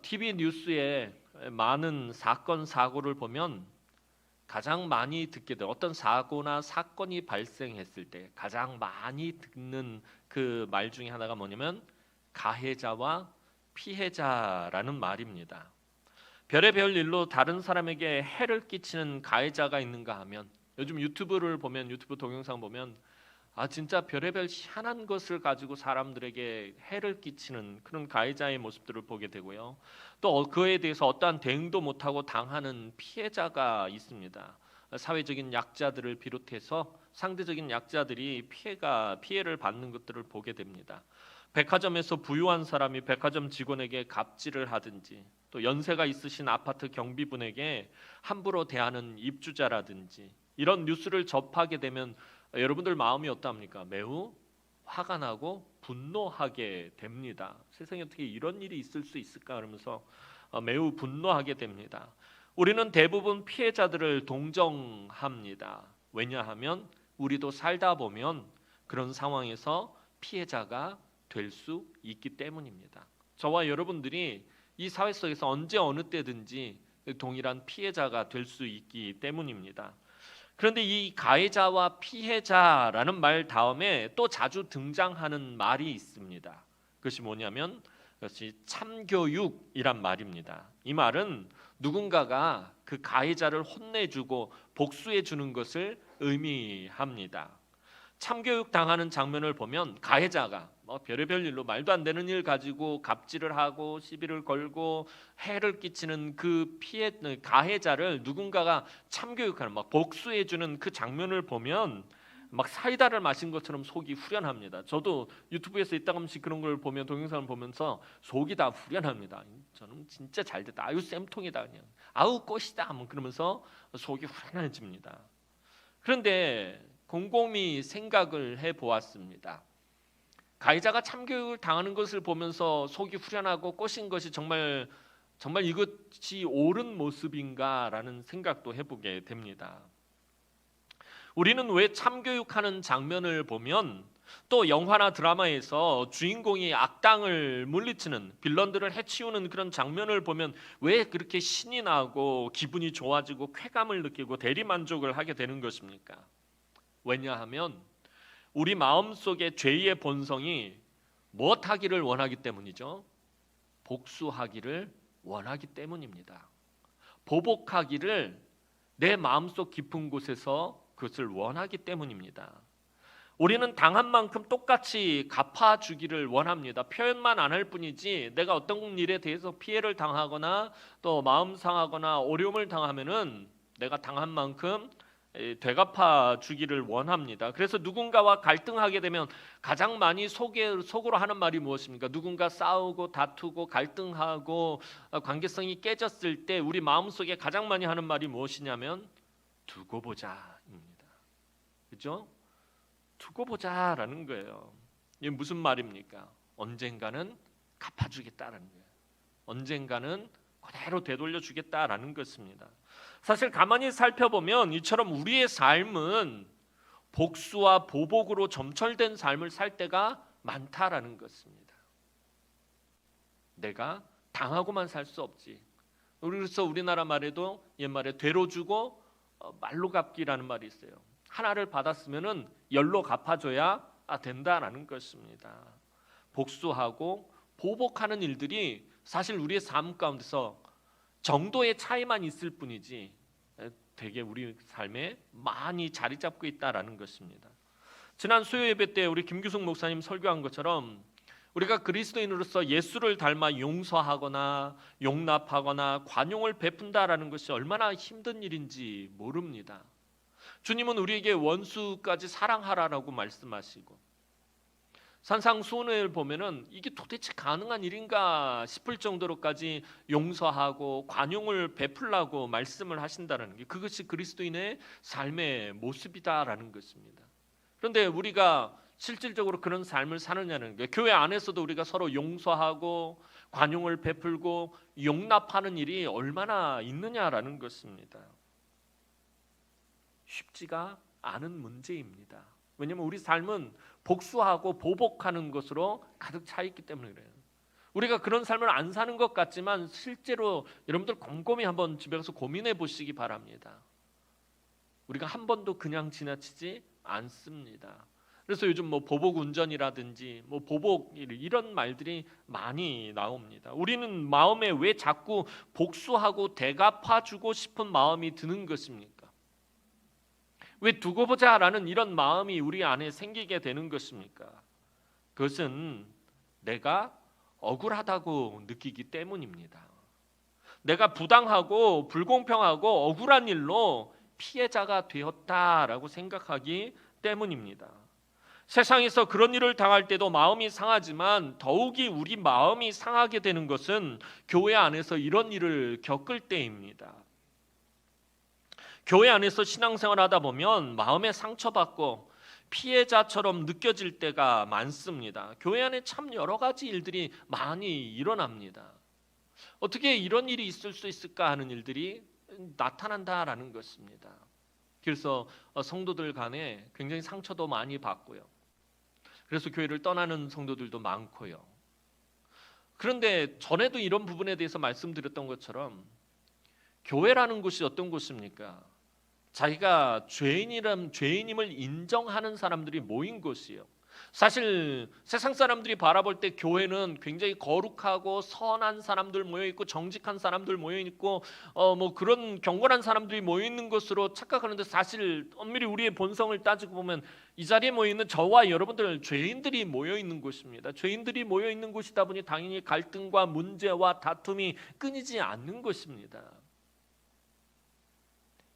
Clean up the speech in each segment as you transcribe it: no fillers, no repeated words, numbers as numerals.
TV 뉴스에 많은 사건 사고를 보면 가장 많이 듣게 돼 어떤 사고나 사건이 발생했을 때 가장 많이 듣는 그 말 중에 하나가 뭐냐면 가해자와 피해자라는 말입니다. 별의별 일로 다른 사람에게 해를 끼치는 가해자가 있는가 하면 요즘 유튜브를 보면 유튜브 동영상 보면 진짜 별의별 희한한 것을 가지고 사람들에게 해를 끼치는 그런 가해자의 모습들을 보게 되고요. 또 그에 대해서 어떠한 대응도 못하고 당하는 피해자가 있습니다. 사회적인 약자들을 비롯해서 상대적인 약자들이 피해를 받는 것들을 보게 됩니다. 백화점에서 부유한 사람이 백화점 직원에게 갑질을 하든지 또 연세가 있으신 아파트 경비분에게 함부로 대하는 입주자라든지 이런 뉴스를 접하게 되면 여러분들 마음이 어떠합니까? 매우 화가 나고 분노하게 됩니다. 세상에 어떻게 이런 일이 있을 수 있을까? 그러면서 매우 분노하게 됩니다. 우리는 대부분 피해자들을 동정합니다. 왜냐하면 우리도 살다 보면 그런 상황에서 피해자가 될 수 있기 때문입니다. 저와 여러분들이 이 사회 속에서 언제 어느 때든지 동일한 피해자가 될 수 있기 때문입니다. 그런데 이 가해자와 피해자라는 말 다음에 또 자주 등장하는 말이 있습니다. 그것이 뭐냐면 그것이 참교육이란 말입니다. 이 말은 누군가가 그 가해자를 혼내주고 복수해 주는 것을 의미합니다. 참교육 당하는 장면을 보면 가해자가 별의별 일로 말도 안 되는 일 가지고 갑질을 하고 시비를 걸고 해를 끼치는 그 가해자를 누군가가 참교육하는 복수해 주는 그 장면을 보면 사이다를 마신 것처럼 속이 후련합니다. 저도 유튜브에서 이따금씩 그런 걸 보면 동영상을 보면서 속이 다 후련합니다. 저는 진짜 잘 됐다. 아유 쌤통이다 그냥. 아우 꽃이다. 그러면서 속이 후련해집니다. 그런데 곰곰이 생각을 해보았습니다. 가해자가 참교육을 당하는 것을 보면서 속이 후련하고 꼬신 것이 정말 이것이 옳은 모습인가라는 생각도 해보게 됩니다. 우리는 왜 참교육하는 장면을 보면 또 영화나 드라마에서 주인공이 악당을 물리치는 빌런들을 해치우는 그런 장면을 보면 왜 그렇게 신이 나고 기분이 좋아지고 쾌감을 느끼고 대리만족을 하게 되는 것입니까? 왜냐하면 우리 마음속에 죄의 본성이 무엇하기를 원하기 때문이죠. 복수하기를 원하기 때문입니다. 보복하기를 내 마음속 깊은 곳에서 그것을 원하기 때문입니다. 우리는 당한 만큼 똑같이 갚아주기를 원합니다. 표현만 안 할 뿐이지 내가 어떤 일에 대해서 피해를 당하거나 또 마음 상하거나 어려움을 당하면은 내가 당한 만큼 되갚아 주기를 원합니다. 그래서 누군가와 갈등하게 되면 가장 많이 속으로 하는 말이 무엇입니까? 누군가 싸우고 다투고 갈등하고 관계성이 깨졌을 때 우리 마음속에 가장 많이 하는 말이 무엇이냐면 두고 보자입니다. 그렇죠? 두고 보자라는 거예요. 이게 무슨 말입니까? 언젠가는 갚아주겠다라는 거예요. 언젠가는 그대로 되돌려 주겠다라는 것입니다. 사실 가만히 살펴보면 이처럼 우리의 삶은 복수와 보복으로 점철된 삶을 살 때가 많다라는 것입니다. 내가 당하고만 살 수 없지. 그래서 우리나라 말에도 옛말에 되로 주고 말로 갚기라는 말이 있어요. 하나를 받았으면은 열로 갚아줘야 된다라는 것입니다. 복수하고 보복하는 일들이 사실 우리의 삶 가운데서 정도의 차이만 있을 뿐이지 되게 우리 삶에 많이 자리 잡고 있다라는 것입니다. 지난 수요 예배 때 우리 김규숙 목사님 설교한 것처럼 우리가 그리스도인으로서 예수를 닮아 용서하거나 용납하거나 관용을 베푼다라는 것이 얼마나 힘든 일인지 모릅니다. 주님은 우리에게 원수까지 사랑하라라고 말씀하시고 산상수훈을 보면은 이게 도대체 가능한 일인가 싶을 정도로까지 용서하고 관용을 베풀라고 말씀을 하신다는 게 그것이 그리스도인의 삶의 모습이다라는 것입니다. 그런데 우리가 실질적으로 그런 삶을 사느냐는 게 교회 안에서도 우리가 서로 용서하고 관용을 베풀고 용납하는 일이 얼마나 있느냐라는 것입니다. 쉽지가 않은 문제입니다. 왜냐하면 우리 삶은 복수하고 보복하는 것으로 가득 차 있기 때문에 그래요. 우리가 그런 삶을 안 사는 것 같지만 실제로 여러분들 곰곰이 한번 집에 가서 고민해 보시기 바랍니다. 우리가 한 번도 그냥 지나치지 않습니다. 그래서 요즘 뭐 보복 운전이라든지 뭐 보복 이런 말들이 많이 나옵니다. 우리는 마음에 왜 자꾸 복수하고 대갚아주고 싶은 마음이 드는 것입니까? 왜 두고 보자라는 이런 마음이 우리 안에 생기게 되는 것입니까? 그것은 내가 억울하다고 느끼기 때문입니다. 내가 부당하고 불공평하고 억울한 일로 피해자가 되었다라고 생각하기 때문입니다. 세상에서 그런 일을 당할 때도 마음이 상하지만 더욱이 우리 마음이 상하게 되는 것은 교회 안에서 이런 일을 겪을 때입니다. 교회 안에서 신앙생활 하다 보면 마음에 상처받고 피해자처럼 느껴질 때가 많습니다. 교회 안에 참 여러 가지 일들이 많이 일어납니다. 어떻게 이런 일이 있을 수 있을까 하는 일들이 나타난다라는 것입니다. 그래서 성도들 간에 굉장히 상처도 많이 받고요. 그래서 교회를 떠나는 성도들도 많고요. 그런데 전에도 이런 부분에 대해서 말씀드렸던 것처럼 교회라는 곳이 어떤 곳입니까? 자기가 죄인임을 인정하는 사람들이 모인 곳이에요. 사실 세상 사람들이 바라볼 때 교회는 굉장히 거룩하고 선한 사람들 모여 있고 정직한 사람들 모여 있고 뭐 그런 경건한 사람들이 모여 있는 것으로 착각하는데 사실 엄밀히 우리의 본성을 따지고 보면 이 자리에 모여 있는 저와 여러분들 죄인들이 모여 있는 곳입니다. 죄인들이 모여 있는 곳이다 보니 당연히 갈등과 문제와 다툼이 끊이지 않는 것입니다.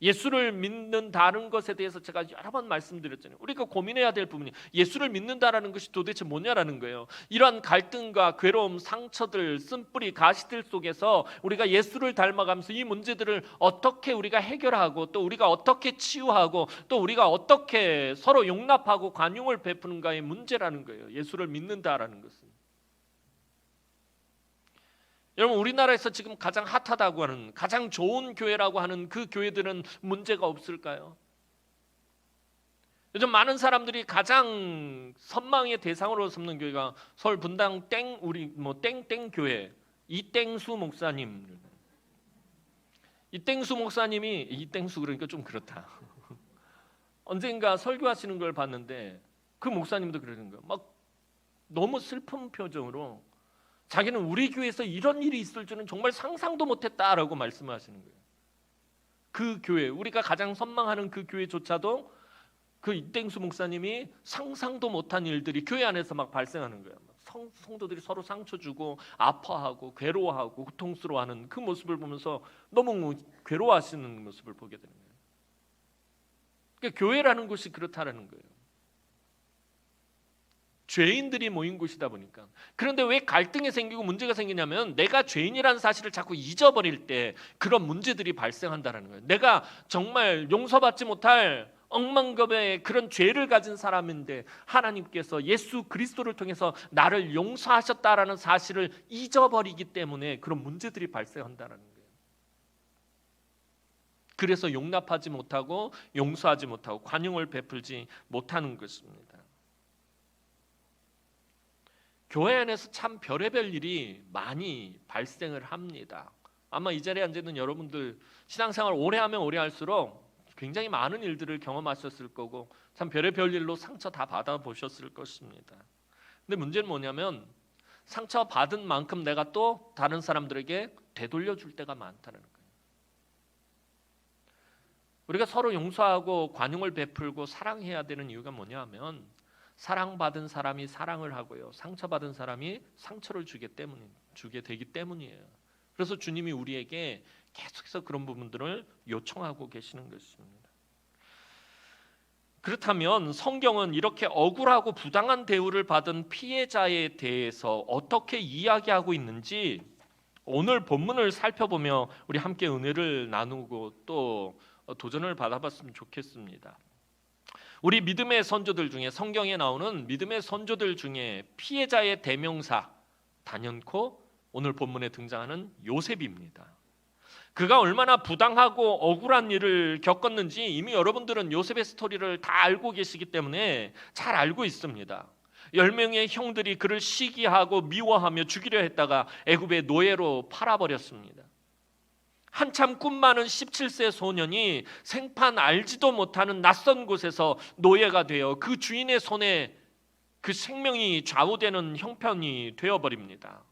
예수를 믿는다는 것에 대해서 제가 여러 번 말씀드렸잖아요. 우리가 고민해야 될 부분이 예수를 믿는다라는 것이 도대체 뭐냐라는 거예요. 이러한 갈등과 괴로움, 상처들, 쓴뿌리, 가시들 속에서 우리가 예수를 닮아가면서 이 문제들을 어떻게 우리가 해결하고 또 우리가 어떻게 치유하고 또 우리가 어떻게 서로 용납하고 관용을 베푸는가의 문제라는 거예요. 예수를 믿는다라는 것은. 여러분 우리나라에서 지금 가장 핫하다고 하는 가장 좋은 교회라고 하는 그 교회들은 문제가 없을까요? 요즘 많은 사람들이 가장 선망의 대상으로 삼는 교회가 서울 분당 우리 땡땡 교회 이땡수 목사님. 이땡수 목사님이 이땡수 그러니까 좀 그렇다. 언젠가 설교하시는 걸 봤는데 그 목사님도 그러는 거예요. 막 너무 슬픈 표정으로 자기는 우리 교회에서 이런 일이 있을 줄은 정말 상상도 못했다라고 말씀하시는 거예요. 그 교회, 우리가 가장 선망하는 그 교회조차도 그 이땡수 목사님이 상상도 못한 일들이 교회 안에서 막 발생하는 거예요. 성도들이 서로 상처 주고 아파하고 괴로워하고 고통스러워하는 그 모습을 보면서 너무 괴로워하시는 모습을 보게 되는 거예요. 그러니까 교회라는 곳이 그렇다라는 거예요. 죄인들이 모인 곳이다 보니까. 그런데 왜 갈등이 생기고 문제가 생기냐면 내가 죄인이라는 사실을 자꾸 잊어버릴 때 그런 문제들이 발생한다는 거예요. 내가 정말 용서받지 못할 억만급의 그런 죄를 가진 사람인데 하나님께서 예수 그리스도를 통해서 나를 용서하셨다라는 사실을 잊어버리기 때문에 그런 문제들이 발생한다는 거예요. 그래서 용납하지 못하고 용서하지 못하고 관용을 베풀지 못하는 것입니다. 교회 안에서 참 별의별 일이 많이 발생을 합니다. 아마 이 자리에 앉아 있는 여러분들 신앙생활 오래 하면 오래 할수록 굉장히 많은 일들을 경험하셨을 거고 참 별의별 일로 상처 다 받아보셨을 것입니다. 근데 문제는 뭐냐면 상처 받은 만큼 내가 또 다른 사람들에게 되돌려 줄 때가 많다는 거예요. 우리가 서로 용서하고 관용을 베풀고 사랑해야 되는 이유가 뭐냐면 사랑받은 사람이 사랑을 하고요. 상처받은 사람이 상처를 주게 되기 때문이에요. 그래서 주님이 우리에게 계속해서 그런 부분들을 요청하고 계시는 것입니다. 그렇다면 성경은 이렇게 억울하고 부당한 대우를 받은 피해자에 대해서 어떻게 이야기하고 있는지 오늘 본문을 살펴보며 우리 함께 은혜를 나누고 또 도전을 받아봤으면 좋겠습니다. 우리 믿음의 선조들 중에 성경에 나오는 믿음의 선조들 중에 피해자의 대명사 단연코 오늘 본문에 등장하는 요셉입니다. 그가 얼마나 부당하고 억울한 일을 겪었는지 이미 여러분들은 요셉의 스토리를 다 알고 계시기 때문에 잘 알고 있습니다. 10명의 형들이 그를 시기하고 미워하며 죽이려 했다가 애굽의 노예로 팔아버렸습니다. 한참 꿈 많은 17세 소년이 생판 알지도 못하는 낯선 곳에서 노예가 되어 그 주인의 손에 그 생명이 좌우되는 형편이 되어버립니다.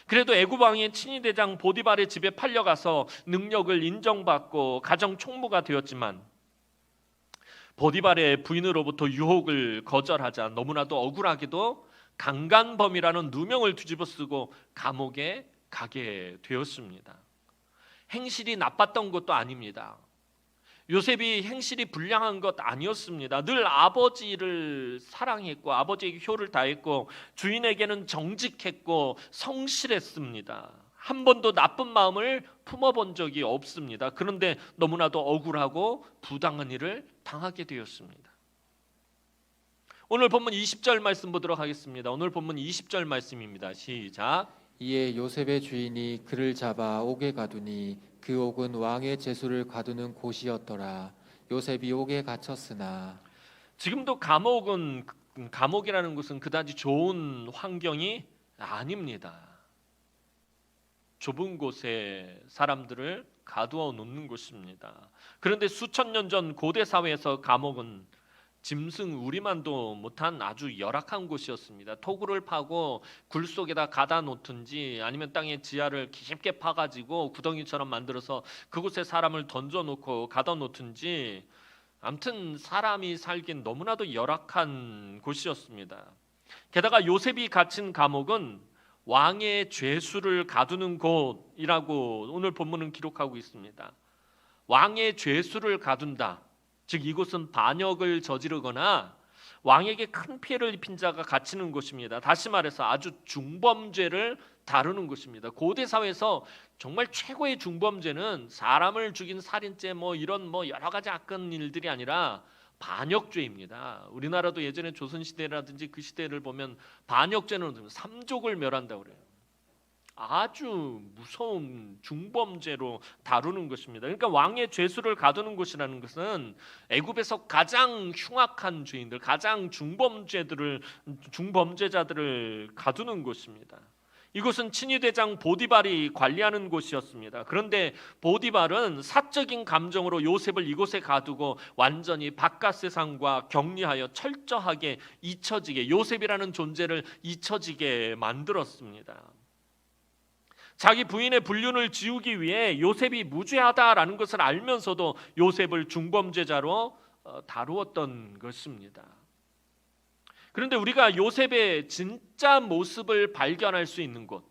그래도 애굽 왕의 친위대장 보디발의 집에 팔려가서 능력을 인정받고 가정 총무가 되었지만 보디발의 부인으로부터 유혹을 거절하자 너무나도 억울하게도 강간범이라는 누명을 뒤집어쓰고 감옥에 가게 되었습니다. 행실이 나빴던 것도 아닙니다. 요셉이 행실이 불량한 것 아니었습니다. 늘 아버지를 사랑했고 아버지에게 효를 다했고 주인에게는 정직했고 성실했습니다. 한 번도 나쁜 마음을 품어본 적이 없습니다. 그런데 너무나도 억울하고 부당한 일을 당하게 되었습니다. 오늘 본문 20절 말씀 보도록 하겠습니다. 오늘 본문 20절 말씀입니다. 시작. 이에 요셉의 주인이 그를 잡아 옥에 가두니 그 옥은 왕의 제수를 가두는 곳이었더라. 요셉이 옥에 갇혔으나 지금도 감옥이라는 곳은 그다지 좋은 환경이 아닙니다. 좁은 곳에 사람들을 가두어 놓는 곳입니다. 그런데 수천 년 전 고대 사회에서 감옥은 짐승 우리만도 못한 아주 열악한 곳이었습니다. 토구를 파고 굴 속에다 가다 놓든지 아니면 땅에 지하를 깊게 파가지고 구덩이처럼 만들어서 그곳에 사람을 던져놓고 가다 놓든지 아무튼 사람이 살긴 너무나도 열악한 곳이었습니다. 게다가 요셉이 갇힌 감옥은 왕의 죄수를 가두는 곳이라고 오늘 본문은 기록하고 있습니다. 왕의 죄수를 가둔다. 즉 이곳은 반역을 저지르거나 왕에게 큰 피해를 입힌 자가 갇히는 곳입니다. 다시 말해서 아주 중범죄를 다루는 곳입니다. 고대 사회에서 정말 최고의 중범죄는 사람을 죽인 살인죄 이런 여러 가지 악한 일들이 아니라 반역죄입니다. 우리나라도 예전에 조선시대라든지 그 시대를 보면 반역죄는 삼족을 멸한다고 그래요. 아주 무서운 중범죄로 다루는 것입니다. 그러니까 왕의 죄수를 가두는 곳이라는 것은 애굽에서 가장 흉악한 죄인들, 가장 중범죄자들을 가두는 곳입니다. 이곳은 친위대장 보디발이 관리하는 곳이었습니다. 그런데 보디발은 사적인 감정으로 요셉을 이곳에 가두고 완전히 바깥 세상과 격리하여 철저하게 잊혀지게, 요셉이라는 존재를 잊혀지게 만들었습니다. 자기 부인의 불륜을 지우기 위해 요셉이 무죄하다라는 것을 알면서도 요셉을 중범죄자로 다루었던 것입니다. 그런데 우리가 요셉의 진짜 모습을 발견할 수 있는 곳,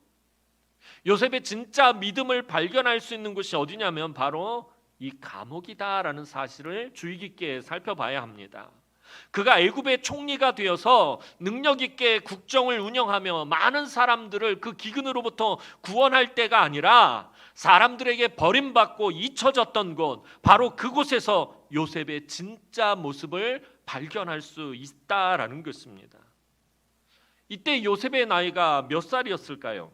요셉의 진짜 믿음을 발견할 수 있는 곳이 어디냐면 바로 이 감옥이다라는 사실을 주의 깊게 살펴봐야 합니다. 그가 애굽의 총리가 되어서 능력 있게 국정을 운영하며 많은 사람들을 그 기근으로부터 구원할 때가 아니라 사람들에게 버림받고 잊혀졌던 곳, 바로 그곳에서 요셉의 진짜 모습을 발견할 수 있다라는 것입니다. 이때 요셉의 나이가 몇 살이었을까요?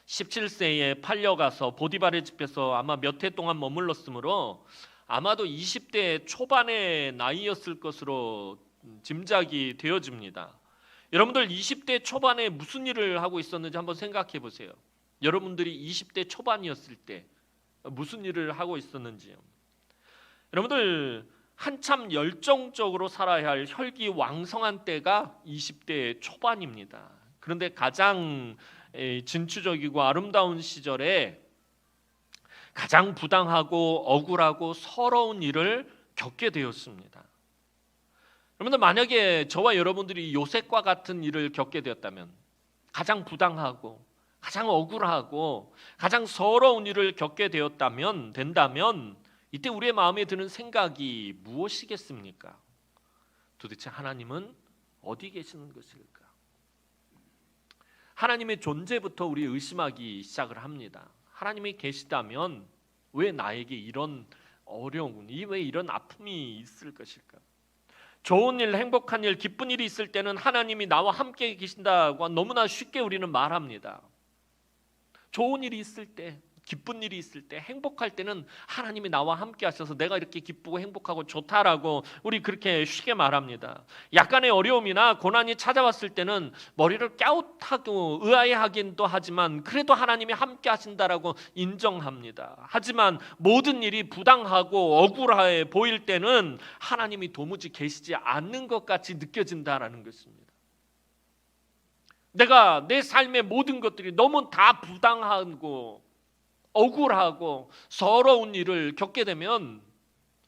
17세에 팔려가서 보디발의 집에서 아마 몇 해 동안 머물렀으므로 아마도 20대 초반의 나이였을 것으로 짐작이 되어집니다. 여러분들 20대 초반에 무슨 일을 하고 있었는지 한번 생각해 보세요. 여러분들이 20대 초반이었을 때 무슨 일을 하고 있었는지요. 여러분들 한참 열정적으로 살아야 할 혈기왕성한 때가 20대 초반입니다. 그런데 가장 진취적이고 아름다운 시절에 가장 부당하고 억울하고 서러운 일을 겪게 되었습니다. 여러분들 만약에 저와 여러분들이 요셉과 같은 일을 겪게 되었다면, 가장 부당하고 가장 억울하고 가장 서러운 일을 겪게 된다면 이때 우리의 마음에 드는 생각이 무엇이겠습니까? 도대체 하나님은 어디 계시는 것일까? 하나님의 존재부터 우리 의심하기 시작을 합니다. 하나님이 계시다면 왜 나에게 이런 어려움, 왜 이런 아픔이 있을 것일까? 좋은 일, 행복한 일, 기쁜 일이 있을 때는 하나님이 나와 함께 계신다고 너무나 쉽게 우리는 말합니다. 좋은 일이 있을 때, 기쁜 일이 있을 때, 행복할 때는 하나님이 나와 함께 하셔서 내가 이렇게 기쁘고 행복하고 좋다라고 우리 그렇게 쉽게 말합니다. 약간의 어려움이나 고난이 찾아왔을 때는 머리를 갸웃하고 의아해하긴도 하지만 그래도 하나님이 함께 하신다라고 인정합니다. 하지만 모든 일이 부당하고 억울해 보일 때는 하나님이 도무지 계시지 않는 것 같이 느껴진다라는 것입니다. 내가 내 삶의 모든 것들이 너무 다 부당하고 억울하고 서러운 일을 겪게 되면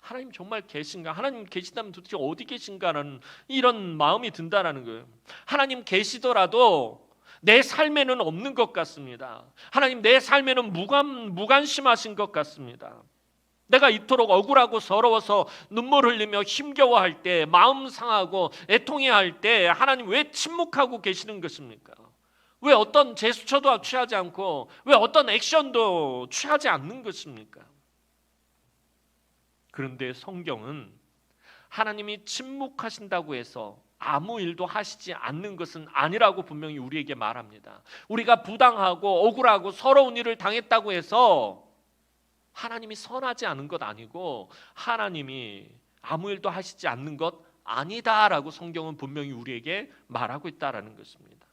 하나님 정말 계신가? 하나님 계시다면 도대체 어디 계신가라는 이런 마음이 든다라는 거예요. 하나님 계시더라도 내 삶에는 없는 것 같습니다. 하나님 내 삶에는 무관심하신 것 같습니다. 내가 이토록 억울하고 서러워서 눈물 흘리며 힘겨워할 때, 마음 상하고 애통해할 때 하나님 왜 침묵하고 계시는 것입니까? 왜 어떤 제스처도 취하지 않고 왜 어떤 액션도 취하지 않는 것입니까? 그런데 성경은 하나님이 침묵하신다고 해서 아무 일도 하시지 않는 것은 아니라고 분명히 우리에게 말합니다. 우리가 부당하고 억울하고 서러운 일을 당했다고 해서 하나님이 선하지 않은 것 아니고 하나님이 아무 일도 하시지 않는 것 아니다라고 성경은 분명히 우리에게 말하고 있다라는 것입니다.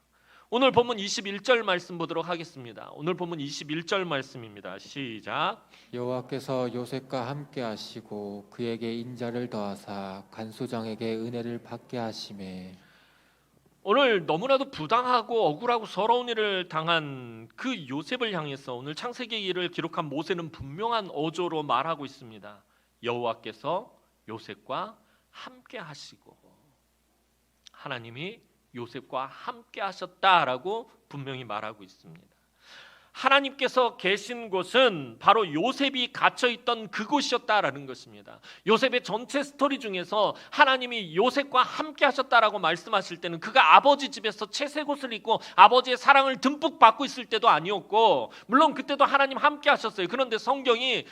오늘 본문 21절 말씀 보도록 하겠습니다. 오늘 본문 21절 말씀입니다. 시작. 여호와께서 요셉과 함께 하시고 그에게 인자를 더하사 간수장에게 은혜를 받게 하시매. 오늘 너무나도 부당하고 억울하고 서러운 일을 당한 그 요셉을 향해서 오늘 창세기를 기록한 모세는 분명한 어조로 말하고 있습니다. 여호와께서 요셉과 함께 하시고, 하나님이 요셉과 함께 하셨다라고 분명히 말하고 있습니다. 하나님께서 계신 곳은 바로 요셉이 갇혀있던 그곳이었다라는 것입니다. 요셉의 전체 스토리 중에서 하나님이 요셉과 함께 하셨다라고 말씀하실 때는 그가 아버지 집에서 채색옷을 입고 아버지의 사랑을 듬뿍 받고 있을 때도 아니었고, 물론 그때도 하나님 함께 하셨어요. 그런데 성경이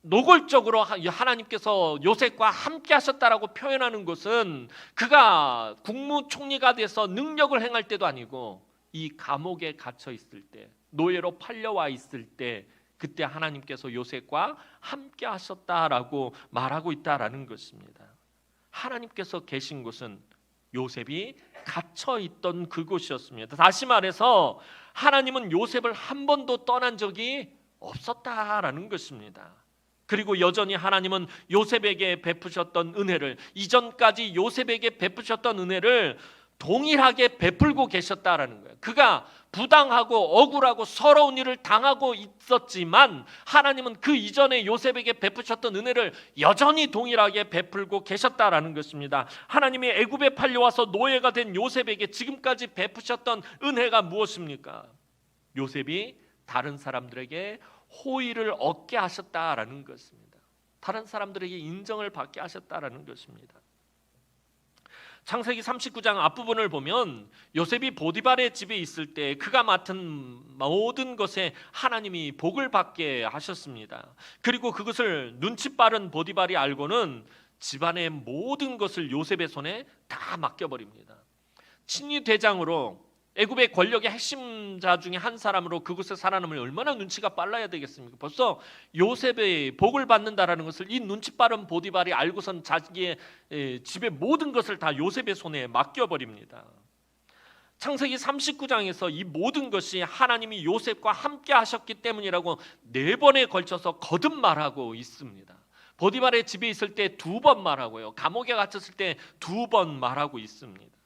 노골적으로 하나님께서 요셉과 함께 하셨다라고 표현하는 것은 그가 국무총리가 돼서 능력을 행할 때도 아니고 이 감옥에 갇혀 있을 때, 노예로 팔려와 있을 때, 그때 하나님께서 요셉과 함께 하셨다라고 말하고 있다라는 것입니다. 하나님께서 계신 곳은 요셉이 갇혀 있던 그곳이었습니다. 다시 말해서 하나님은 요셉을 한 번도 떠난 적이 없었다라는 것입니다. 그리고 여전히 하나님은 요셉에게 베푸셨던 은혜를, 이전까지 요셉에게 베푸셨던 은혜를 동일하게 베풀고 계셨다라는 거예요. 그가 부당하고 억울하고 서러운 일을 당하고 있었지만 하나님은 그 이전에 요셉에게 베푸셨던 은혜를 여전히 동일하게 베풀고 계셨다라는 것입니다. 하나님이 애굽에 팔려와서 노예가 된 요셉에게 지금까지 베푸셨던 은혜가 무엇입니까? 요셉이 다른 사람들에게 호의를 얻게 하셨다라는 것입니다. 다른 사람들에게 인정을 받게 하셨다라는 것입니다. 창세기 39장 앞부분을 보면 요셉이 보디발의 집에 있을 때 그가 맡은 모든 것에 하나님이 복을 받게 하셨습니다. 그리고 그것을 눈치 빠른 보디발이 알고는 집안의 모든 것을 요셉의 손에 다 맡겨버립니다. 친위 대장으로 애굽의 권력의 핵심자 중에 한 사람으로 그곳에 살아남으면 얼마나 눈치가 빨라야 되겠습니까? 벌써 요셉의 복을 받는다라는 것을 이 눈치 빠른 보디발이 알고선 자기의 집의 모든 것을 다 요셉의 손에 맡겨버립니다. 창세기 39장에서 이 모든 것이 하나님이 요셉과 함께 하셨기 때문이라고 4번에 걸쳐서 거듭 말하고 있습니다. 보디발의 집에 있을 때 2번 말하고요, 감옥에 갇혔을 때 2번 말하고 있습니다.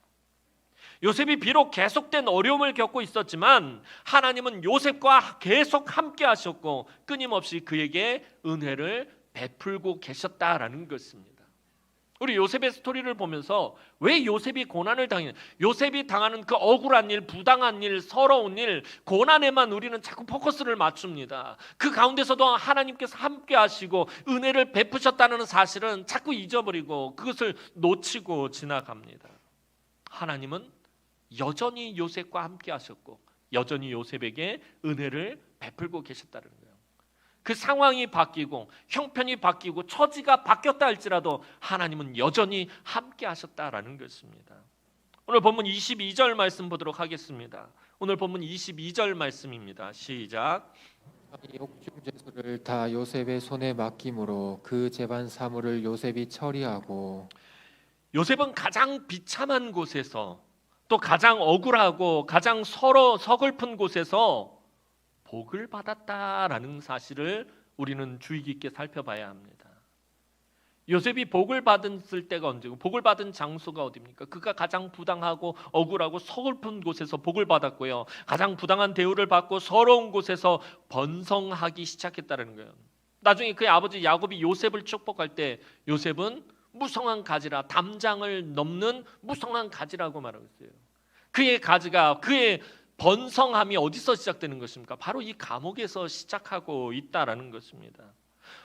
요셉이 비록 계속된 어려움을 겪고 있었지만 하나님은 요셉과 계속 함께 하셨고 끊임없이 그에게 은혜를 베풀고 계셨다라는 것입니다. 우리 요셉의 스토리를 보면서 왜 요셉이 고난을 당했냐, 요셉이 당하는 그 억울한 일, 부당한 일, 서러운 일, 고난에만 우리는 자꾸 포커스를 맞춥니다. 그 가운데서도 하나님께서 함께 하시고 은혜를 베푸셨다는 사실은 자꾸 잊어버리고 그것을 놓치고 지나갑니다. 하나님은 여전히 요셉과 함께 하셨고 여전히 요셉에게 은혜를 베풀고 계셨다는 거예요. 그 상황이 바뀌고 형편이 바뀌고 처지가 바뀌었다 할지라도 하나님은 여전히 함께 하셨다라는 것입니다. 오늘 본문 22절 말씀 보도록 하겠습니다. 오늘 본문 22절 말씀입니다. 시작. 이 옥중 제수를 다 요셉의 손에 맡김으로 그 재반 사물을 요셉이 처리하고 요셉은 가장 비참한 곳에서 또 가장 억울하고 가장 서로 서글픈 곳에서 복을 받았다라는 사실을 우리는 주의 깊게 살펴봐야 합니다. 요셉이 복을 받았을 때가 언제고 복을 받은 장소가 어디입니까? 그가 가장 부당하고 억울하고 서글픈 곳에서 복을 받았고요. 가장 부당한 대우를 받고 서러운 곳에서 번성하기 시작했다는 거예요. 나중에 그의 아버지 야곱이 요셉을 축복할 때 요셉은 무성한 가지라, 담장을 넘는 무성한 가지라고 말하고 있어요. 그의 가지가, 그의 번성함이 어디서 시작되는 것입니까? 바로 이 감옥에서 시작하고 있다라는 것입니다.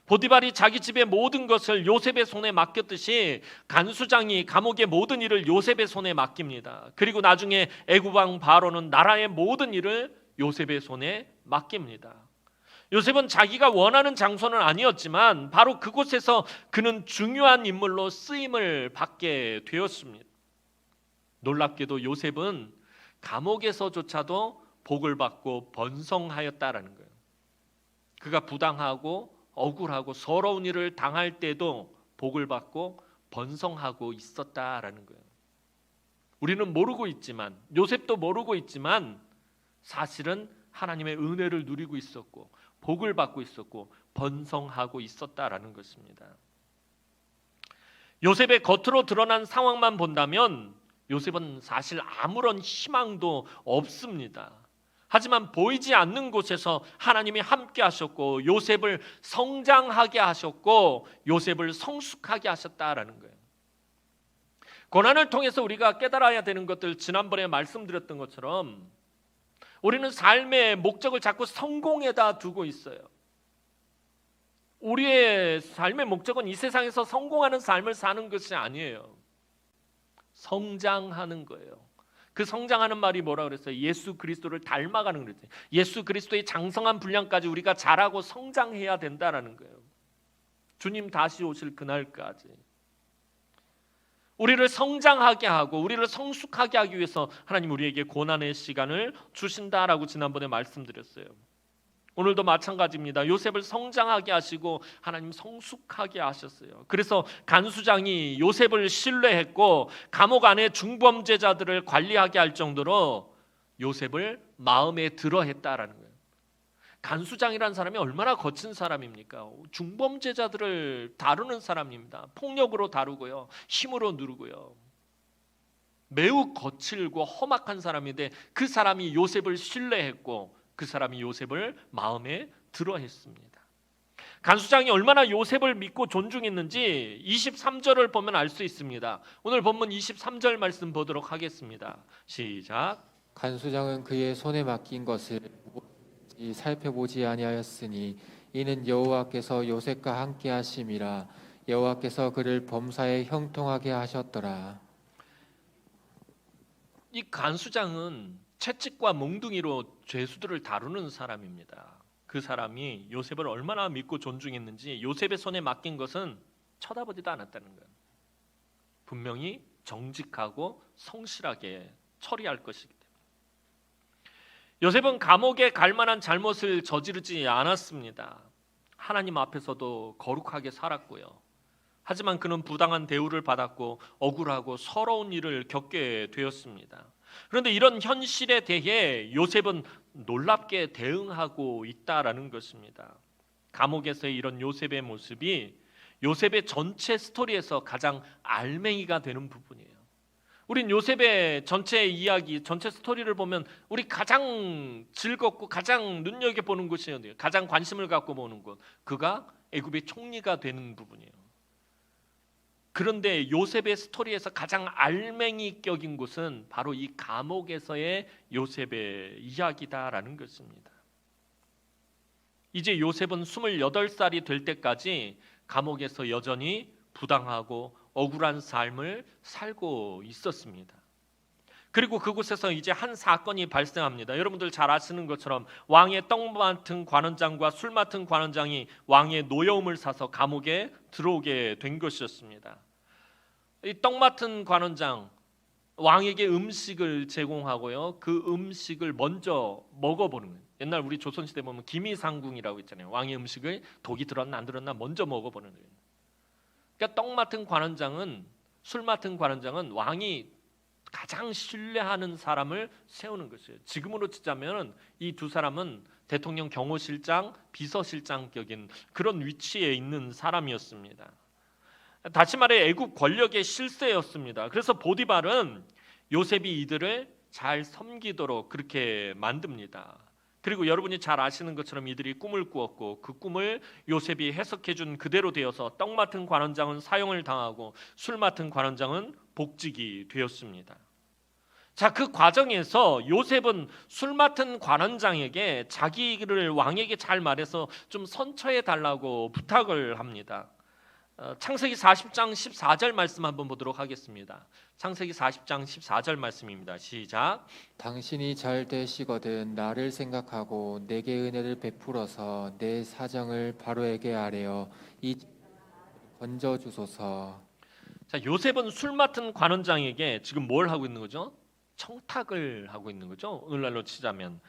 보디발이 자기 집의 모든 것을 요셉의 손에 맡겼듯이 간수장이 감옥의 모든 일을 요셉의 손에 맡깁니다. 그리고 나중에 애굽 왕 바로는 나라의 모든 일을 요셉의 손에 맡깁니다. 요셉은 자기가 원하는 장소는 아니었지만 바로 그곳에서 그는 중요한 인물로 쓰임을 받게 되었습니다. 놀랍게도 요셉은 감옥에서조차도 복을 받고 번성하였다라는 거예요. 그가 부당하고 억울하고 서러운 일을 당할 때도 복을 받고 번성하고 있었다라는 거예요. 우리는 모르고 있지만, 요셉도 모르고 있지만 사실은 하나님의 은혜를 누리고 있었고 복을 받고 있었고 번성하고 있었다라는 것입니다. 요셉의 겉으로 드러난 상황만 본다면 요셉은 사실 아무런 희망도 없습니다. 하지만 보이지 않는 곳에서 하나님이 함께 하셨고 요셉을 성장하게 하셨고 요셉을 성숙하게 하셨다라는 거예요. 고난을 통해서 우리가 깨달아야 되는 것들, 지난번에 말씀드렸던 것처럼 우리는 삶의 목적을 자꾸 성공에다 두고 있어요. 우리의 삶의 목적은 이 세상에서 성공하는 삶을 사는 것이 아니에요. 성장하는 거예요. 그 성장하는 말이 뭐라 그랬어요? 예수 그리스도를 닮아가는 거랬어요. 예수 그리스도의 장성한 분량까지 우리가 자라고 성장해야 된다라는 거예요. 주님 다시 오실 그날까지 우리를 성장하게 하고 우리를 성숙하게 하기 위해서 하나님 우리에게 고난의 시간을 주신다라고 지난번에 말씀드렸어요. 오늘도 마찬가지입니다. 요셉을 성장하게 하시고 하나님 성숙하게 하셨어요. 그래서 간수장이 요셉을 신뢰했고 감옥 안에 중범죄자들을 관리하게 할 정도로 요셉을 마음에 들어 했다라는 거예요. 간수장이라는 사람이 얼마나 거친 사람입니까? 중범죄자들을 다루는 사람입니다. 폭력으로 다루고요, 힘으로 누르고요. 매우 거칠고 험악한 사람인데 그 사람이 요셉을 신뢰했고 그 사람이 요셉을 마음에 들어 했습니다. 간수장이 얼마나 요셉을 믿고 존중했는지 23절을 보면 알 수 있습니다. 오늘 본문 23절 말씀 보도록 하겠습니다. 시작. 간수장은 그의 손에 맡긴 것을 무엇인지 살펴보지 아니하였으니 이는 여호와께서 요셉과 함께 하심이라 여호와께서 그를 범사에 형통하게 하셨더라. 이 간수장은 채찍과 몽둥이로 죄수들을 다루는 사람입니다. 그 사람이 요셉을 얼마나 믿고 존중했는지 요셉의 손에 맡긴 것은 쳐다보지도 않았다는 거예요. 분명히 정직하고 성실하게 처리할 것이기 때문에. 요셉은 감옥에 갈 만한 잘못을 저지르지 않았습니다. 하나님 앞에서도 거룩하게 살았고요. 하지만 그는 부당한 대우를 받았고 억울하고 서러운 일을 겪게 되었습니다. 그런데 이런 현실에 대해 요셉은 놀랍게 대응하고 있다라는 것입니다. 감옥에서의 이런 요셉의 모습이 요셉의 전체 스토리에서 가장 알맹이가 되는 부분이에요. 우린 요셉의 전체 이야기, 전체 스토리를 보면 우리 가장 즐겁고 가장 눈여겨보는 곳이 어디예요? 가장 관심을 갖고 보는 곳. 그가 애굽의 총리가 되는 부분이에요. 그런데 요셉의 스토리에서 가장 알맹이격인 곳은 바로 이 감옥에서의 요셉의 이야기다라는 것입니다. 이제 요셉은 28살이 될 때까지 감옥에서 여전히 부당하고 억울한 삶을 살고 있었습니다. 그리고 그곳에서 이제 한 사건이 발생합니다. 여러분들 잘 아시는 것처럼 왕의 떡 맡은 관원장과 술 맡은 관원장이 왕의 노여움을 사서 감옥에 들어오게 된 것이었습니다. 이 떡 맡은 관원장 왕에게 음식을 제공하고요. 그 음식을 먼저 먹어보는 거예요. 옛날 우리 조선시대 보면 기미상궁이라고 있잖아요. 왕의 음식을 독이 들었나 안 들었나 먼저 먹어보는 거예요. 그러니까 떡 맡은 관원장은, 술 맡은 관원장은 왕이 가장 신뢰하는 사람을 세우는 것이에요. 지금으로 치자면 이 두 사람은 대통령 경호실장, 비서실장격인 그런 위치에 있는 사람이었습니다. 다시 말해 애국 권력의 실세였습니다. 그래서 보디발은 요셉이 이들을 잘 섬기도록 그렇게 만듭니다. 그리고 여러분이 잘 아시는 것처럼 이들이 꿈을 꾸었고 그 꿈을 요셉이 해석해 준 그대로 되어서 떡 맡은 관원장은 사형을 당하고 술 맡은 관원장은 복직이 되었습니다. 자, 그 과정에서 요셉은 술 맡은 관원장에게 자기를 왕에게 잘 말해서 좀 선처해 달라고 부탁을 합니다. 창세기 40장 14절 말씀 한번 보도록 하겠습니다. 창세기 40장 14절 말씀입니다. 시작. 당신이 잘 되시거든 나를 생각하고 내게 은혜를 베풀어서 내 사정을 바로에게 아뢰어 이 건져 주소서. 자, 요셉은 술 맡은 관원장에게 지금 뭘 하고 있는 거죠? 청탁을 하고 있는 거죠. 오늘날로 치자면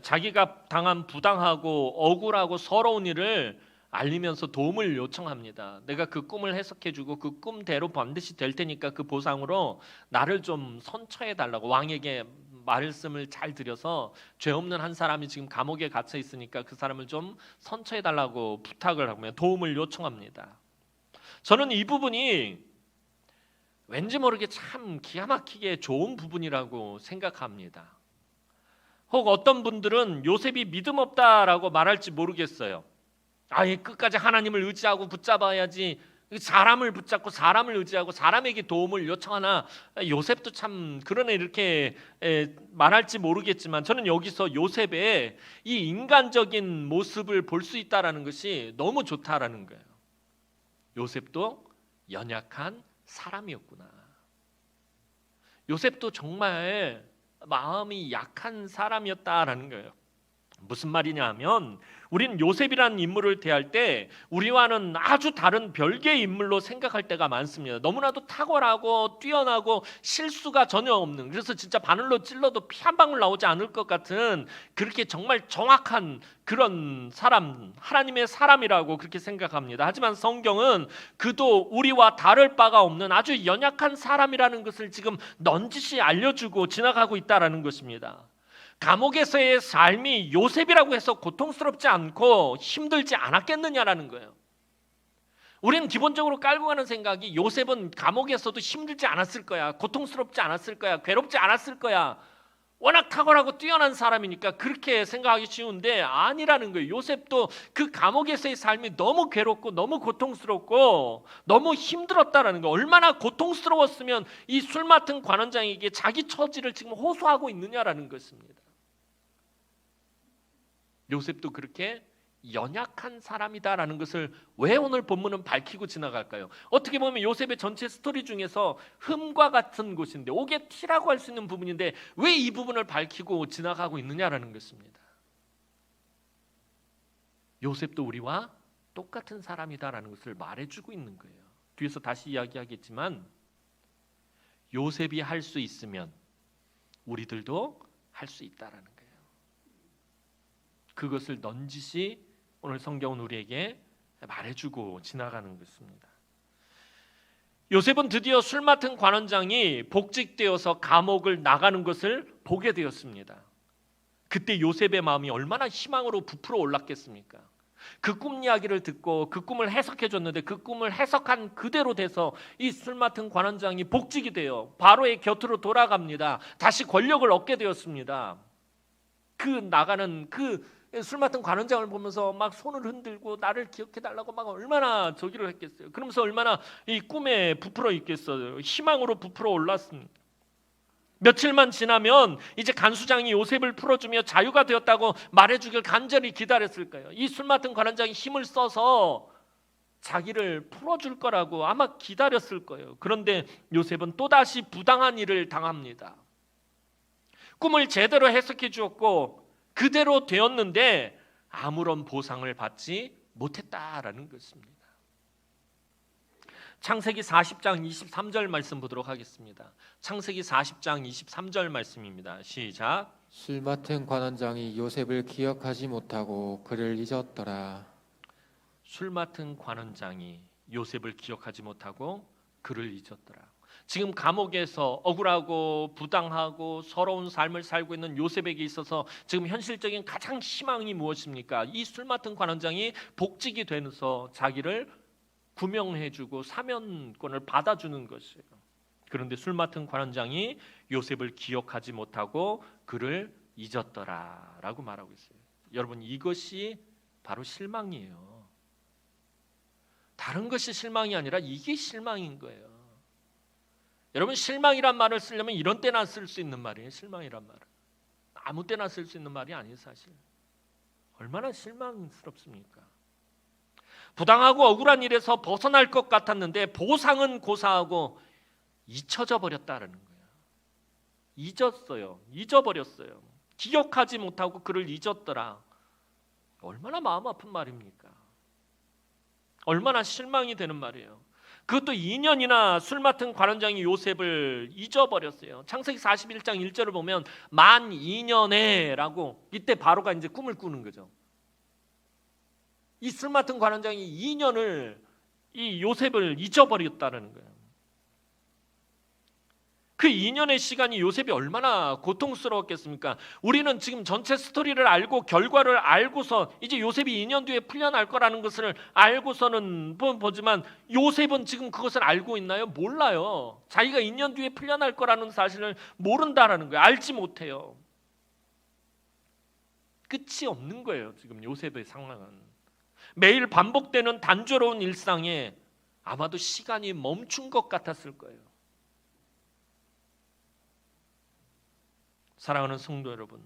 자기가 당한 부당하고 억울하고 서러운 일을 알리면서 도움을 요청합니다. 내가 그 꿈을 해석해주고 그 꿈대로 반드시 될 테니까 그 보상으로 나를 좀 선처해 달라고 왕에게 말씀을 잘 드려서 죄 없는 한 사람이 지금 감옥에 갇혀 있으니까 그 사람을 좀 선처해 달라고 부탁을 하고 도움을 요청합니다. 저는 이 부분이 왠지 모르게 참 기가 막히게 좋은 부분이라고 생각합니다. 혹 어떤 분들은 요셉이 믿음 없다라고 말할지 모르겠어요. 아예 끝까지 하나님을 의지하고 붙잡아야지, 사람을 붙잡고 사람을 의지하고 사람에게 도움을 요청하나, 요셉도 참 그러네 이렇게 말할지 모르겠지만 저는 여기서 요셉의 이 인간적인 모습을 볼 수 있다라는 것이 너무 좋다라는 거예요. 요셉도 연약한 사람이었구나. 요셉도 정말 마음이 약한 사람이었다라는 거예요. 무슨 말이냐 하면 우리는 요셉이라는 인물을 대할 때 우리와는 아주 다른 별개의 인물로 생각할 때가 많습니다. 너무나도 탁월하고 뛰어나고 실수가 전혀 없는, 그래서 진짜 바늘로 찔러도 피 한 방울 나오지 않을 것 같은 그렇게 정말 정확한 그런 사람, 하나님의 사람이라고 그렇게 생각합니다. 하지만 성경은 그도 우리와 다를 바가 없는 아주 연약한 사람이라는 것을 지금 넌지시 알려주고 지나가고 있다는 것입니다. 감옥에서의 삶이 요셉이라고 해서 고통스럽지 않고 힘들지 않았겠느냐라는 거예요. 우리는 기본적으로 깔고 가는 생각이 요셉은 감옥에서도 힘들지 않았을 거야, 고통스럽지 않았을 거야, 괴롭지 않았을 거야, 워낙 탁월하고 뛰어난 사람이니까 그렇게 생각하기 쉬운데 아니라는 거예요. 요셉도 그 감옥에서의 삶이 너무 괴롭고 너무 고통스럽고 너무 힘들었다라는 거예요. 얼마나 고통스러웠으면 이 술 맡은 관원장에게 자기 처지를 지금 호소하고 있느냐라는 것입니다. 요셉도 그렇게 연약한 사람이다라는 것을 왜 오늘 본문은 밝히고 지나갈까요? 어떻게 보면 요셉의 전체 스토리 중에서 흠과 같은 곳인데, 옥의 티라고 할 수 있는 부분인데 왜 이 부분을 밝히고 지나가고 있느냐라는 것입니다. 요셉도 우리와 똑같은 사람이다라는 것을 말해주고 있는 거예요. 뒤에서 다시 이야기하겠지만 요셉이 할 수 있으면 우리들도 할 수 있다라는 거예요. 그것을 넌지시 오늘 성경은 우리에게 말해주고 지나가는 것입니다. 요셉은 드디어 술 맡은 관원장이 복직되어서 감옥을 나가는 것을 보게 되었습니다. 그때 요셉의 마음이 얼마나 희망으로 부풀어 올랐겠습니까? 그 꿈 이야기를 듣고 그 꿈을 해석해 줬는데 그 꿈을 해석한 그대로 돼서 이 술 맡은 관원장이 복직이 돼요. 바로의 곁으로 돌아갑니다. 다시 권력을 얻게 되었습니다. 그 나가는 그 술 맡은 관원장을 보면서 막 손을 흔들고 나를 기억해 달라고 막 얼마나 저기를 했겠어요. 그러면서 얼마나 이 꿈에 부풀어 있겠어요. 희망으로 부풀어 올랐습니다. 며칠만 지나면 이제 간수장이 요셉을 풀어주며 자유가 되었다고 말해주길 간절히 기다렸을 거예요. 이 술 맡은 관원장이 힘을 써서 자기를 풀어줄 거라고 아마 기다렸을 거예요. 그런데 요셉은 또다시 부당한 일을 당합니다. 꿈을 제대로 해석해 주었고 그대로 되었는데 아무런 보상을 받지 못했다라는 것입니다. 창세기 40장 23절 말씀 보도록 하겠습니다. 창세기 40장 23절 말씀입니다. 시작. 술 맡은 관원장이 요셉을 기억하지 못하고 그를 잊었더라. 술 맡은 관원장이 요셉을 기억하지 못하고 그를 잊었더라. 지금 감옥에서 억울하고 부당하고 서러운 삶을 살고 있는 요셉에게 있어서 지금 현실적인 가장 희망이 무엇입니까? 이 술 맡은 관원장이 복직이 되면서 자기를 구명해주고 사면권을 받아주는 것이에요. 그런데 술 맡은 관원장이 요셉을 기억하지 못하고 그를 잊었더라라고 말하고 있어요. 여러분, 이것이 바로 실망이에요. 다른 것이 실망이 아니라 이게 실망인 거예요. 여러분, 실망이란 말을 쓰려면 이런 때나 쓸 수 있는 말이에요. 실망이란 말은 아무 때나 쓸 수 있는 말이 아니에요. 사실 얼마나 실망스럽습니까? 부당하고 억울한 일에서 벗어날 것 같았는데 보상은 고사하고 잊혀져 버렸다는 거예요. 잊어버렸어요. 기억하지 못하고 그를 잊었더라. 얼마나 마음 아픈 말입니까? 얼마나 실망이 되는 말이에요. 그것도 2년이나 술 맡은 관원장이 요셉을 잊어버렸어요. 창세기 41장 1절을 보면 만 2년에 라고, 이때 바로가 이제 꿈을 꾸는 거죠. 이 술 맡은 관원장이 2년을 이 요셉을 잊어버렸다는 거예요. 그 2년의 시간이 요셉이 얼마나 고통스러웠겠습니까? 우리는 지금 전체 스토리를 알고 결과를 알고서 이제 요셉이 2년 뒤에 풀려날 거라는 것을 알고서는 보지만 요셉은 지금 그것을 알고 있나요? 몰라요. 자기가 2년 뒤에 풀려날 거라는 사실을 모른다라는 거예요. 알지 못해요. 끝이 없는 거예요. 지금 요셉의 상황은. 매일 반복되는 단조로운 일상에 아마도 시간이 멈춘 것 같았을 거예요. 사랑하는 성도 여러분,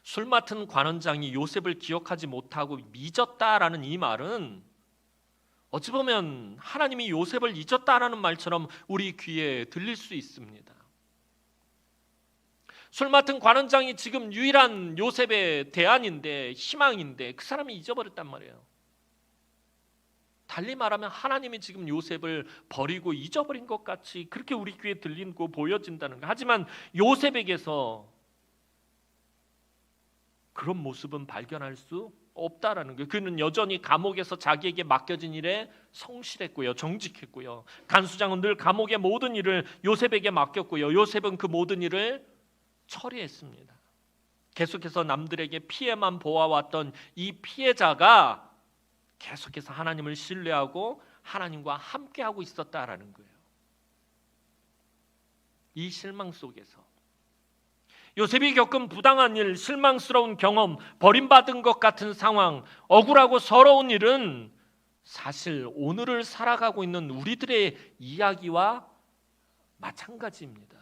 술 맡은 관원장이 요셉을 기억하지 못하고 잊었다라는 이 말은 어찌 보면 하나님이 요셉을 잊었다라는 말처럼 우리 귀에 들릴 수 있습니다. 술 맡은 관원장이 지금 유일한 요셉의 대안인데, 희망인데 그 사람이 잊어버렸단 말이에요. 달리 말하면 하나님이 지금 요셉을 버리고 잊어버린 것 같이 그렇게 우리 귀에 들리고 보여진다는 거예요. 하지만 요셉에게서 그런 모습은 발견할 수 없다라는 거예요. 그는 여전히 감옥에서 자기에게 맡겨진 일에 성실했고요, 정직했고요. 간수장은 늘 감옥의 모든 일을 요셉에게 맡겼고요, 요셉은 그 모든 일을 처리했습니다. 계속해서 남들에게 피해만 보아왔던 이 피해자가 계속해서 하나님을 신뢰하고 하나님과 함께하고 있었다라는 거예요. 이 실망 속에서 요셉이 겪은 부당한 일, 실망스러운 경험, 버림받은 것 같은 상황, 억울하고 서러운 일은 사실 오늘을 살아가고 있는 우리들의 이야기와 마찬가지입니다.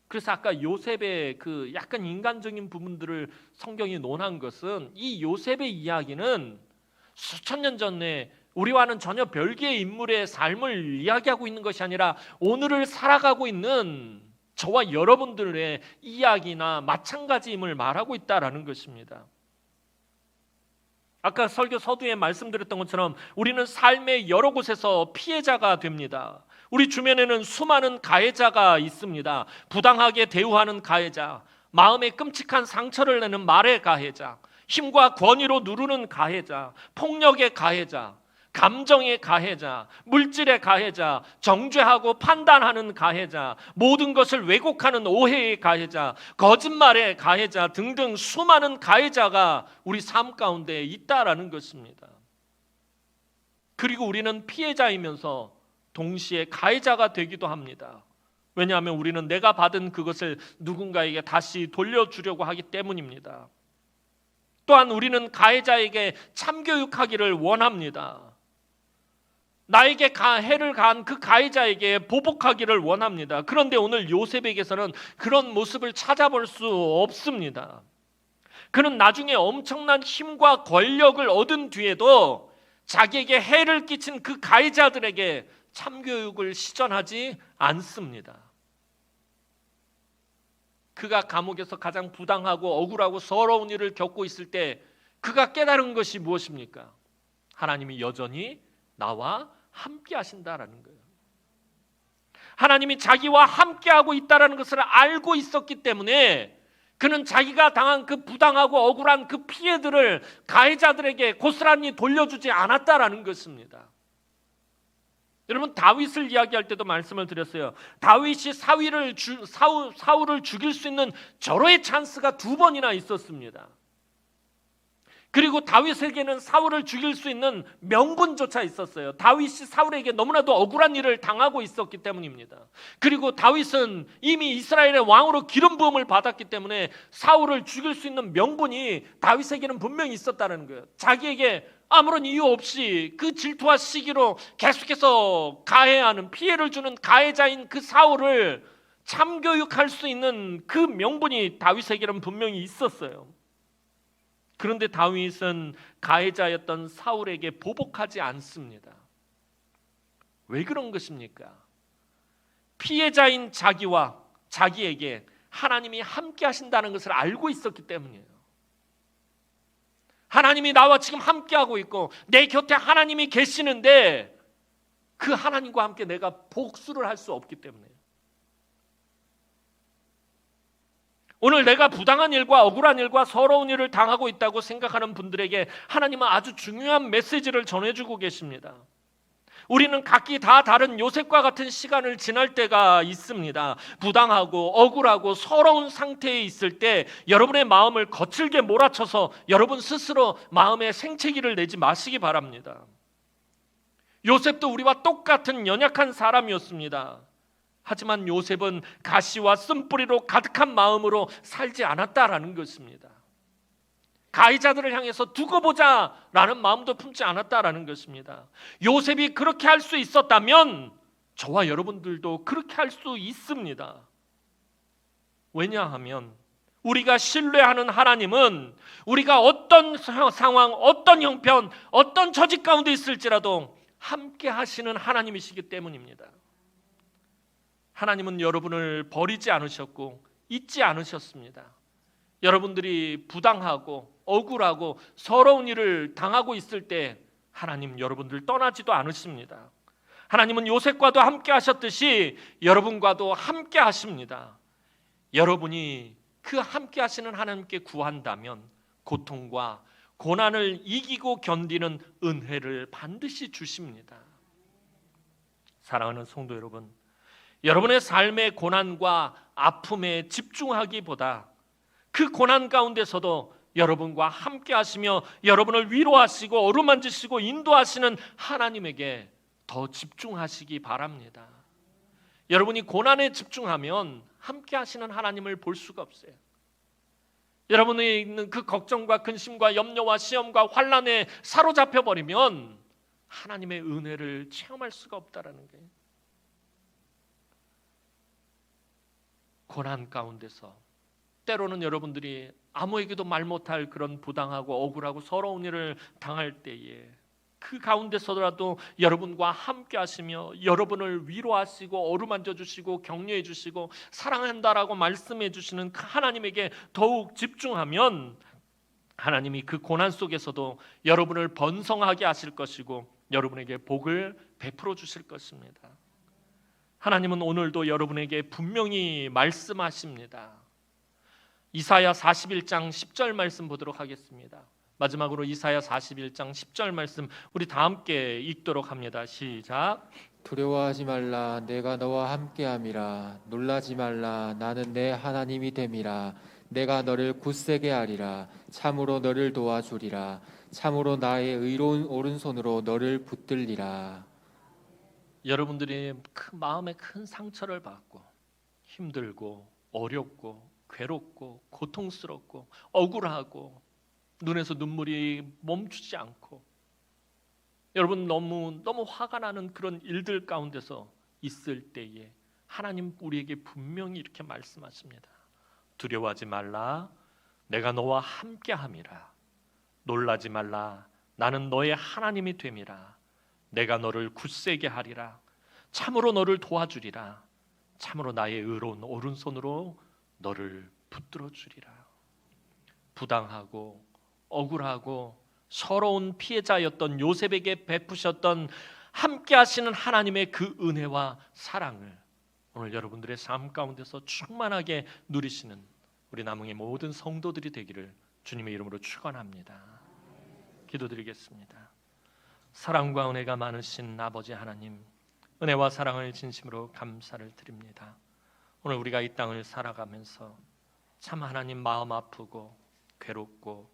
그래서 아까 요셉의 그 약간 인간적인 부분들을 성경이 논한 것은 이 요셉의 이야기는 수천 년 전에 우리와는 전혀 별개의 인물의 삶을 이야기하고 있는 것이 아니라 오늘을 살아가고 있는 저와 여러분들의 이야기나 마찬가지임을 말하고 있다라는 것입니다. 아까 설교 서두에 말씀드렸던 것처럼 우리는 삶의 여러 곳에서 피해자가 됩니다. 우리 주변에는 수많은 가해자가 있습니다. 부당하게 대우하는 가해자, 마음에 끔찍한 상처를 내는 말의 가해자, 힘과 권위로 누르는 가해자, 폭력의 가해자, 감정의 가해자, 물질의 가해자, 정죄하고 판단하는 가해자, 모든 것을 왜곡하는 오해의 가해자, 거짓말의 가해자 등등 수많은 가해자가 우리 삶 가운데 있다라는 것입니다. 그리고 우리는 피해자이면서 동시에 가해자가 되기도 합니다. 왜냐하면 우리는 내가 받은 그것을 누군가에게 다시 돌려주려고 하기 때문입니다. 또한 우리는 가해자에게 참교육하기를 원합니다. 나에게 해를 가한 그 가해자에게 보복하기를 원합니다. 그런데 오늘 요셉에게서는 그런 모습을 찾아볼 수 없습니다. 그는 나중에 엄청난 힘과 권력을 얻은 뒤에도 자기에게 해를 끼친 그 가해자들에게 참교육을 시전하지 않습니다. 그가 감옥에서 가장 부당하고 억울하고 서러운 일을 겪고 있을 때 그가 깨달은 것이 무엇입니까? 하나님이 여전히 나와 함께 하신다라는 거예요. 하나님이 자기와 함께하고 있다는 것을 알고 있었기 때문에 그는 자기가 당한 그 부당하고 억울한 그 피해들을 가해자들에게 고스란히 돌려주지 않았다라는 것입니다. 여러분, 다윗을 이야기할 때도 말씀을 드렸어요. 다윗이 사울을 죽일 수 있는 절호의 찬스가 2번이나 있었습니다. 그리고 다윗에게는 사울을 죽일 수 있는 명분조차 있었어요. 다윗이 사울에게 너무나도 억울한 일을 당하고 있었기 때문입니다. 그리고 다윗은 이미 이스라엘의 왕으로 기름 부음을 받았기 때문에 사울을 죽일 수 있는 명분이 다윗에게는 분명히 있었다는 거예요. 자기에게 아무런 이유 없이 그 질투와 시기로 계속해서 가해하는, 피해를 주는 가해자인 그 사울을 참교육할 수 있는 그 명분이 다윗에게는 분명히 있었어요. 그런데 다윗은 가해자였던 사울에게 보복하지 않습니다. 왜 그런 것입니까? 피해자인 자기에게 하나님이 함께 하신다는 것을 알고 있었기 때문이에요. 하나님이 나와 지금 함께하고 있고 내 곁에 하나님이 계시는데 그 하나님과 함께 내가 복수를 할 수 없기 때문이에요. 오늘 내가 부당한 일과 억울한 일과 서러운 일을 당하고 있다고 생각하는 분들에게 하나님은 아주 중요한 메시지를 전해주고 계십니다. 우리는 각기 다 다른 요셉과 같은 시간을 지날 때가 있습니다. 부당하고 억울하고 서러운 상태에 있을 때 여러분의 마음을 거칠게 몰아쳐서 여러분 스스로 마음의 생채기를 내지 마시기 바랍니다. 요셉도 우리와 똑같은 연약한 사람이었습니다. 하지만 요셉은 가시와 쓴뿌리로 가득한 마음으로 살지 않았다라는 것입니다. 가해자들을 향해서 두고 보자라는 마음도 품지 않았다라는 것입니다. 요셉이 그렇게 할 수 있었다면 저와 여러분들도 그렇게 할 수 있습니다. 왜냐하면 우리가 신뢰하는 하나님은 우리가 어떤 상황, 어떤 형편, 어떤 처지 가운데 있을지라도 함께 하시는 하나님이시기 때문입니다. 하나님은 여러분을 버리지 않으셨고 잊지 않으셨습니다. 여러분들이 부당하고 억울하고 서러운 일을 당하고 있을 때 하나님 여러분들 떠나지도 않으십니다. 하나님은 요셉과도 함께 하셨듯이 여러분과도 함께 하십니다. 여러분이 그 함께 하시는 하나님께 구한다면 고통과 고난을 이기고 견디는 은혜를 반드시 주십니다. 사랑하는 성도 여러분, 여러분의 삶의 고난과 아픔에 집중하기보다 그 고난 가운데서도 여러분과 함께 하시며 여러분을 위로하시고 어루만지시고 인도하시는 하나님에게 더 집중하시기 바랍니다. 여러분이 고난에 집중하면 함께 하시는 하나님을 볼 수가 없어요. 여러분이 있는 그 걱정과 근심과 염려와 시험과 환난에 사로잡혀 버리면 하나님의 은혜를 체험할 수가 없다라는 거예요. 고난 가운데서 때로는 여러분들이 아무에게도 말 못할 그런 부당하고 억울하고 서러운 일을 당할 때에 그 가운데서라도 여러분과 함께 하시며 여러분을 위로하시고 어루만져 주시고 격려해 주시고 사랑한다라고 말씀해 주시는 그 하나님에게 더욱 집중하면 하나님이 그 고난 속에서도 여러분을 번성하게 하실 것이고 여러분에게 복을 베풀어 주실 것입니다. 하나님은 오늘도 여러분에게 분명히 말씀하십니다. 이사야 41장 10절 말씀 보도록 하겠습니다. 마지막으로 이사야 41장 10절 말씀 우리 다 함께 읽도록 합니다. 시작. 두려워하지 말라, 내가 너와 함께함이라. 놀라지 말라, 나는 내 하나님이 됨이라. 내가 너를 굳세게 하리라. 참으로 너를 도와주리라. 참으로 나의 의로운 오른손으로 너를 붙들리라. 여러분들이 그 마음에 큰 상처를 받고 힘들고 어렵고 괴롭고 고통스럽고 억울하고 눈에서 눈물이 멈추지 않고 여러분 너무 화가 나는 그런 일들 가운데서 있을 때에 하나님 우리에게 분명히 이렇게 말씀하십니다. 두려워하지 말라, 내가 너와 함께함이라. 놀라지 말라, 나는 너의 하나님이 됨이라. 내가 너를 굳세게 하리라. 참으로 너를 도와주리라. 참으로 나의 의로운 오른손으로 너를 붙들어 주리라. 부당하고 억울하고 서러운 피해자였던 요셉에게 베푸셨던 함께 하시는 하나님의 그 은혜와 사랑을 오늘 여러분들의 삶 가운데서 충만하게 누리시는 우리 남흥의 모든 성도들이 되기를 주님의 이름으로 축원합니다. 기도드리겠습니다. 사랑과 은혜가 많으신 아버지 하나님, 은혜와 사랑을 진심으로 감사를 드립니다. 오늘 우리가 이 땅을 살아가면서 참 하나님 마음 아프고 괴롭고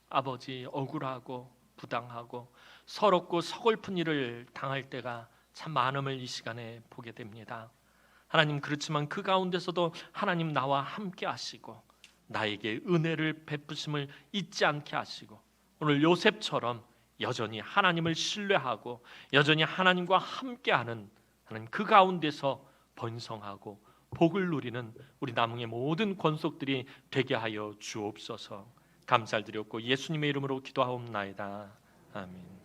아버지 억울하고 부당하고 서럽고 서글픈 일을 당할 때가 참 많음을 이 시간에 보게 됩니다. 하나님, 그렇지만 그 가운데서도 하나님 나와 함께 하시고 나에게 은혜를 베푸심을 잊지 않게 하시고 오늘 요셉처럼 여전히 하나님을 신뢰하고 여전히 하나님과 함께하는 하나님 그 가운데서 번성하고 복을 누리는 우리 남흥의 모든 권속들이 되게 하여 주옵소서. 감사를 드렸고 예수님의 이름으로 기도하옵나이다. 아멘.